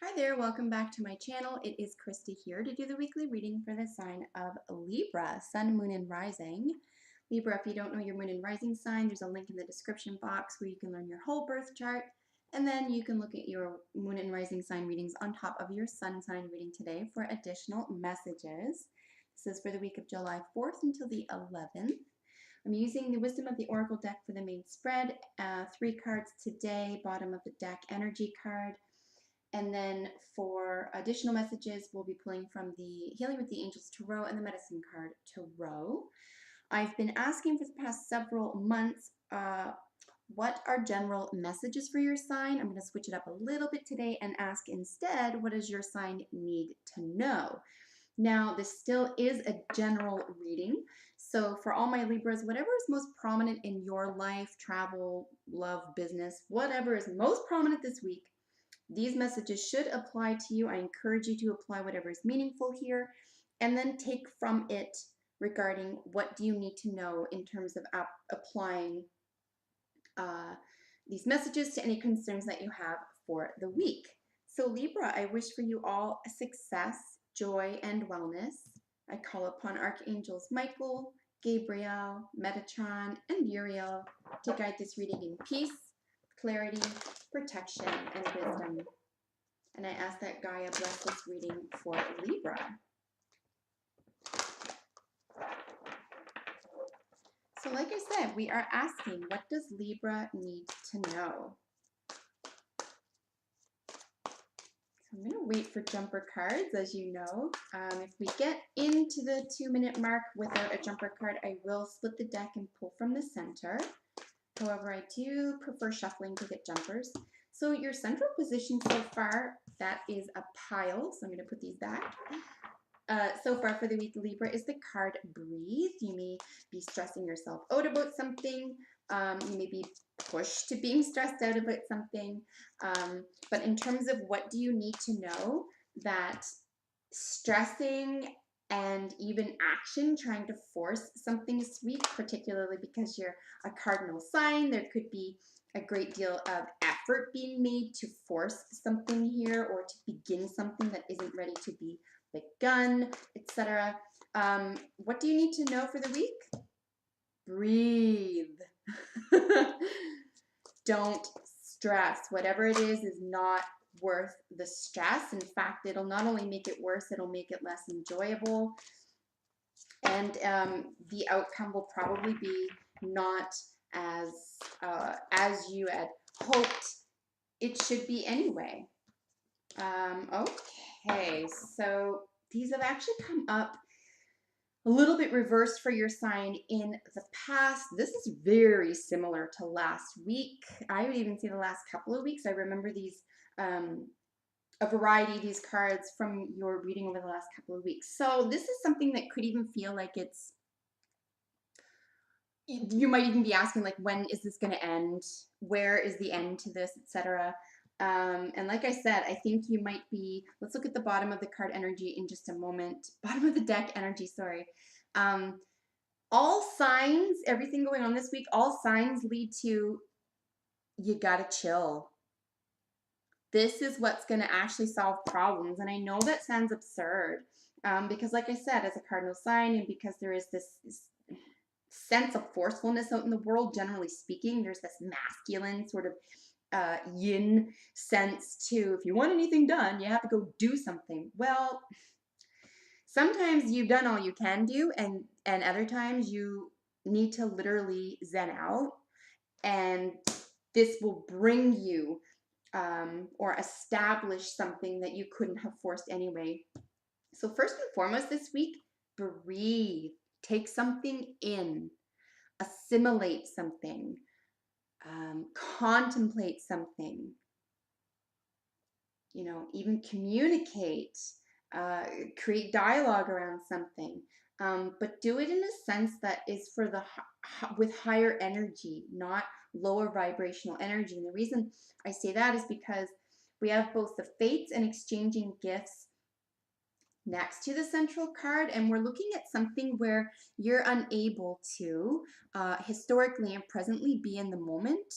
Hi there, welcome back to my channel. It is Christy here to do the weekly reading for the sign of Libra, Sun, Moon, and Rising. Libra, if you don't know your Moon and Rising sign, there's a link in the description box where you can learn your whole birth chart, and then you can look at your Moon and Rising sign readings on top of your Sun sign reading today for additional messages. This is for the week of July 4th until the 11th. I'm using the Wisdom of the Oracle deck for the main spread. 3 cards today, bottom of the deck, energy card. And then for additional messages, we'll be pulling from the Healing with the Angels Tarot and the Medicine card Tarot. I've been asking for the past several months, what are general messages for your sign? I'm going to switch it up a little bit today and ask instead, what does your sign need to know? Now, this still is a general reading. So for all my Libras, whatever is most prominent in your life, travel, love, business, whatever is most prominent this week, these messages should apply to you. I encourage you to apply whatever is meaningful here and then take from it regarding what do you need to know in terms of applying these messages to any concerns that you have for the week. So Libra, I wish for you all success, joy, and wellness. I call upon Archangels Michael, Gabriel, Metatron, and Uriel to guide this reading in peace, clarity, protection, and wisdom. And I ask that Gaia bless this reading for Libra. So like I said, we are asking, what does Libra need to know? So I'm going to wait for jumper cards, as you know. If we get into the 2-minute mark without a jumper card, I will split the deck and pull from the center. However, I do prefer shuffling to get jumpers. So your central position so far, that is a pile. So I'm going to put these back. So far for the week, Libra, is the card Breathe. You may be stressing yourself out about something. You may be pushed to being stressed out about something. But in terms of what do you need to know, that stressing and even action, trying to force something this week, particularly because you're a cardinal sign, there could be a great deal of effort being made to force something here or to begin something that isn't ready to be begun, etc. What do you need to know for the week? Breathe. Don't stress. Whatever it is not worth the stress. In fact, it'll not only make it worse, it'll make it less enjoyable. And the outcome will probably be not as you had hoped it should be anyway. Okay, so these have actually come up a little bit reversed for your sign in the past. This is very similar to last week. I would even say the last couple of weeks. I remember these, a variety of these cards from your reading over the last couple of weeks. So this is something that could even feel like it's, you might even be asking, like, when is this going to end? Where is the end to this, etc. And like I said, I think you might be, let's look at the bottom of the card energy in just a moment. Bottom of the deck energy, sorry. All signs, everything going on this week, all signs lead to, you gotta chill. This is what's going to actually solve problems. And I know that sounds absurd because like I said, as a cardinal sign and because there is this sense of forcefulness out in the world, generally speaking, there's this masculine sort of yin sense to, if you want anything done, you have to go do something. Well, sometimes you've done all you can do, and other times you need to literally zen out, and this will bring you or establish something that you couldn't have forced anyway. So first and foremost this week, breathe. Take something in. Assimilate something. Contemplate something. You know, even communicate. Create dialogue around something. But do it in a sense that is for the with higher energy, not lower vibrational energy. And the reason I say that is because we have both the fates and exchanging gifts next to the central card, and we're looking at something where you're unable to historically and presently be in the moment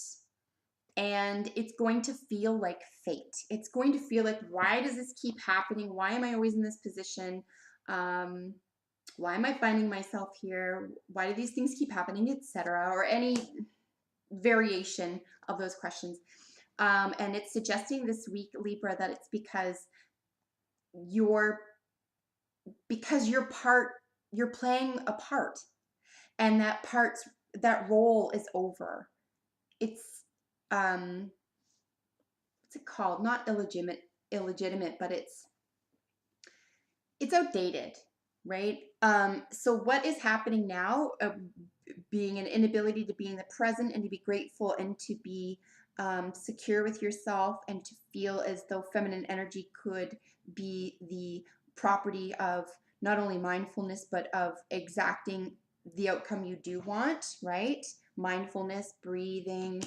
and it's going to feel like fate. It's going to feel like, why does this keep happening? Why am I always in this position? Um, why am I finding myself here? Why do these things keep happening, etc., or any variation of those questions. And it's suggesting this week, Libra, that it's you're you're playing a part, and that role is over. It's what's it called? Not illegitimate, but it's outdated, right? So what is happening now, being an inability to be in the present and to be grateful and to be secure with yourself and to feel as though feminine energy could be the property of not only mindfulness, but of exacting the outcome you do want, right? Mindfulness, breathing,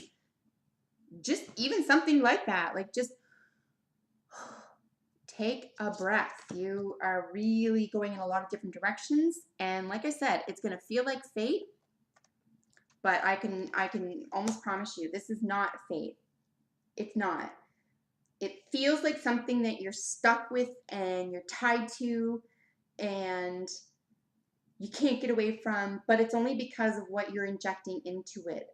just even something like that, like just take a breath. You are really going in a lot of different directions. And like I said, it's going to feel like fate, but I can almost promise you this is not fate. It's not. It feels like something that you're stuck with and you're tied to and you can't get away from, but it's only because of what you're injecting into it.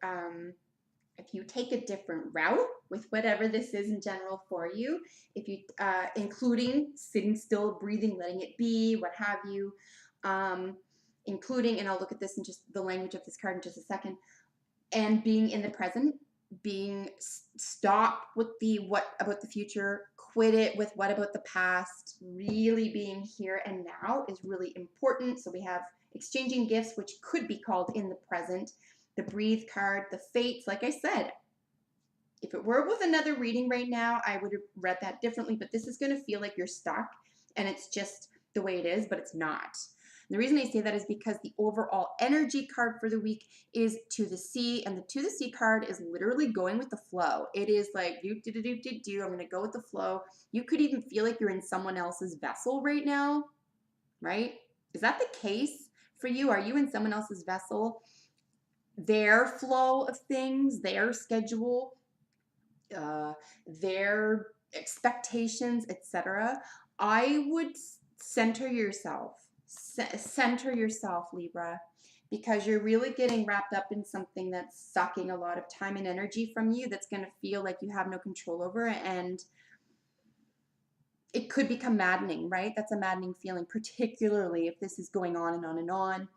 If you take a different route with whatever this is in general for you, if you, including sitting still, breathing, letting it be, what have you, including, and I'll look at this in just the language of this card in just a second, and being in the present, being stop with the what about the future, quit it with what about the past, really being here and now is really important. So we have exchanging gifts, which could be called in the present, the breathe card, the fates. Like I said, if it were with another reading right now, I would have read that differently, but this is going to feel like you're stuck and it's just the way it is, but it's not. And the reason I say that is because the overall energy card for the week is to the sea, and the to the sea card is literally going with the flow. It is like, I'm going to go with the flow. You could even feel like you're in someone else's vessel right now, right? Is that the case for you? Are you in someone else's vessel? Their flow of things, their schedule, their expectations, etc. I would center yourself. Center yourself, Libra, because you're really getting wrapped up in something that's sucking a lot of time and energy from you, that's going to feel like you have no control over, and it could become maddening, right? That's a maddening feeling, particularly if this is going on and on and on.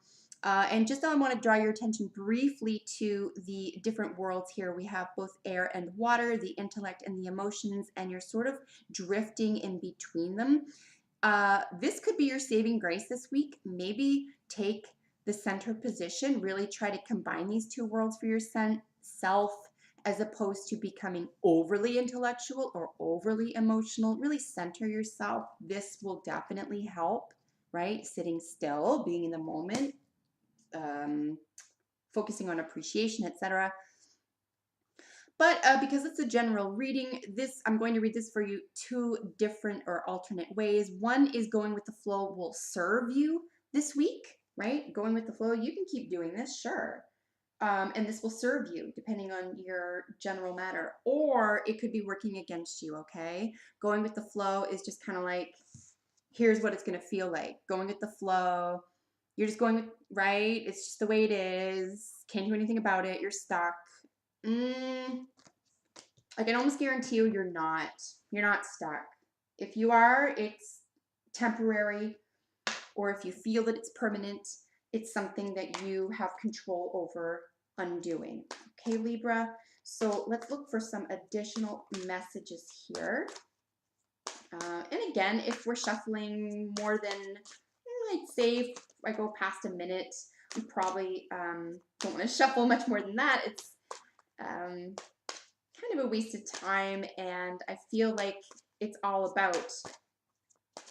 And just I want to draw your attention briefly to the different worlds here. We have both air and water, the intellect and the emotions, and you're sort of drifting in between them. This could be your saving grace this week. Maybe take the center position, really try to combine these two worlds for yourself, as opposed to becoming overly intellectual or overly emotional. Really center yourself. This will definitely help, right? Sitting still, being in the moment, focusing on appreciation, etc. But because it's a general reading, I'm going to read this for you two different or alternate ways. One is going with the flow will serve you this week, right? Going with the flow, you can keep doing this, sure. And this will serve you depending on your general matter. Or it could be working against you, okay? Going with the flow is just kind of like, here's what it's going to feel like. Going with the flow, you're just going with, right? It's just the way it is. Can't do anything about it. You're stuck. I can almost guarantee you you're not. You're not stuck. If you are, it's temporary, or if you feel that it's permanent, it's something that you have control over undoing. Okay, Libra? So let's look for some additional messages here. And again, if we're shuffling more than, I'd say if I go past a minute, we probably don't want to shuffle much more than that. It's kind of a waste of time, and I feel like it's all about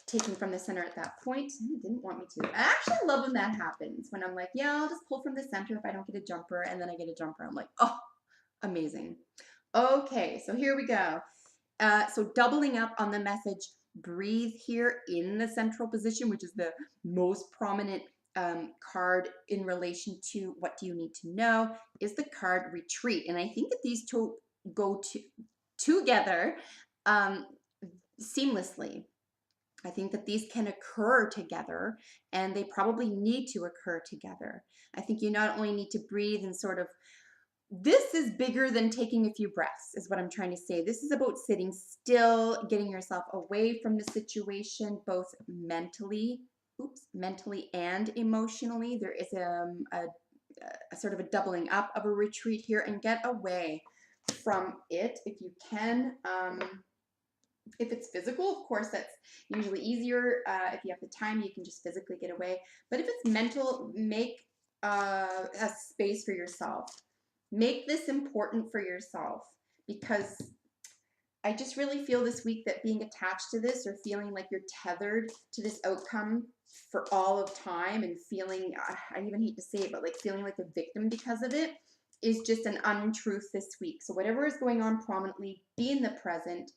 taking from the center at that point. It didn't want me to. I actually love when that happens, when I'm like, yeah, I'll just pull from the center if I don't get a jumper, and then I get a jumper. I'm like, oh, amazing. Okay, so here we go. So doubling up on the message, breathe here in the central position, which is the most prominent card in relation to what do you need to know, is the card retreat. And I think that these two go together seamlessly. I think that these can occur together, and they probably need to occur together. I think you not only need to breathe and sort of, this is bigger than taking a few breaths, is what I'm trying to say. This is about sitting still, getting yourself away from the situation, both mentally, mentally and emotionally. There is a sort of a doubling up of a retreat here, and get away from it if you can. If it's physical, of course, that's usually easier. If you have the time, you can just physically get away. But if it's mental, make a space for yourself. Make this important for yourself, because I just really feel this week that being attached to this, or feeling like you're tethered to this outcome for all of time, and feeling, I even hate to say it, but like feeling like a victim because of it, is just an untruth this week. So whatever is going on prominently, be in the present.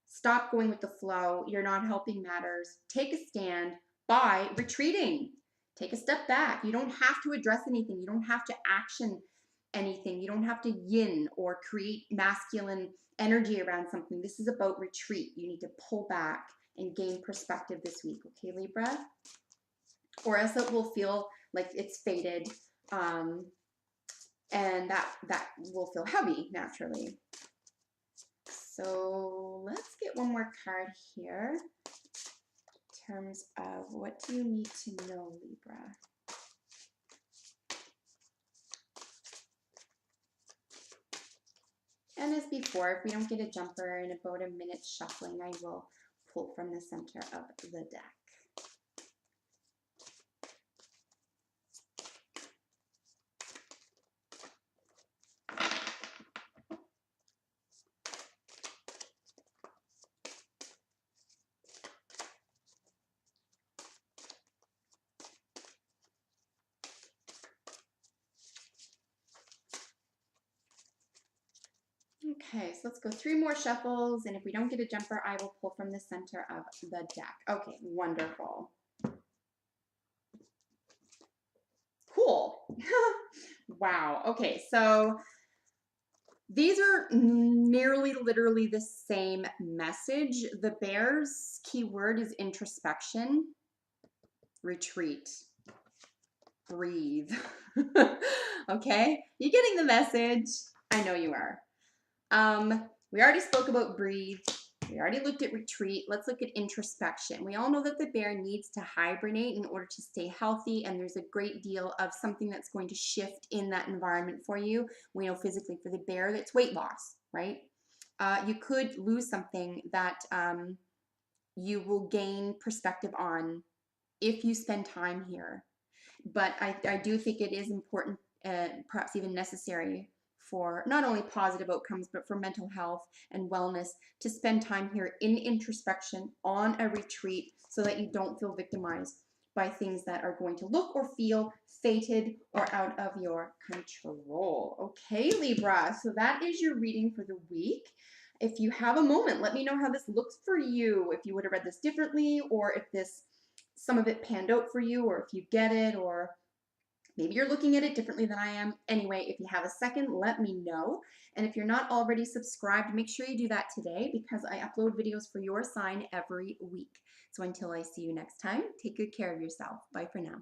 Stop going with the flow. You're not helping matters. Take a stand by retreating. Take a step back. You don't have to address anything. You don't have to action anything. You don't have to yin or create masculine energy around something. This is about retreat. You need to pull back and gain perspective this week. Okay, Libra? Or else it will feel like it's faded. And that will feel heavy naturally. So let's get one more card here in terms of what do you need to know, Libra? And as before, if we don't get a jumper in about a minute shuffling, I will pull from the center of the deck. Okay, so let's go 3 more shuffles, and if we don't get a jumper, I will pull from the center of the deck. Okay, wonderful. Cool. Wow. Okay, so these are nearly literally the same message. The bear's keyword is introspection, retreat, breathe. Okay, you getting the message? I know you are. We already spoke about breathe. We already looked at retreat. Let's look at introspection. We all know that the bear needs to hibernate in order to stay healthy, and there's a great deal of something that's going to shift in that environment for you. We know physically for the bear that's weight loss, right? You could lose something that you will gain perspective on if you spend time here. But I do think it is important, perhaps even necessary, for not only positive outcomes, but for mental health and wellness, to spend time here in introspection on a retreat, so that you don't feel victimized by things that are going to look or feel fated or out of your control. Okay, Libra, so that is your reading for the week. If you have a moment, let me know how this looks for you, if you would have read this differently, or if some of it panned out for you, or if you get it, or maybe you're looking at it differently than I am. Anyway, if you have a second, let me know. And if you're not already subscribed, make sure you do that today, because I upload videos for your sign every week. So until I see you next time, take good care of yourself. Bye for now.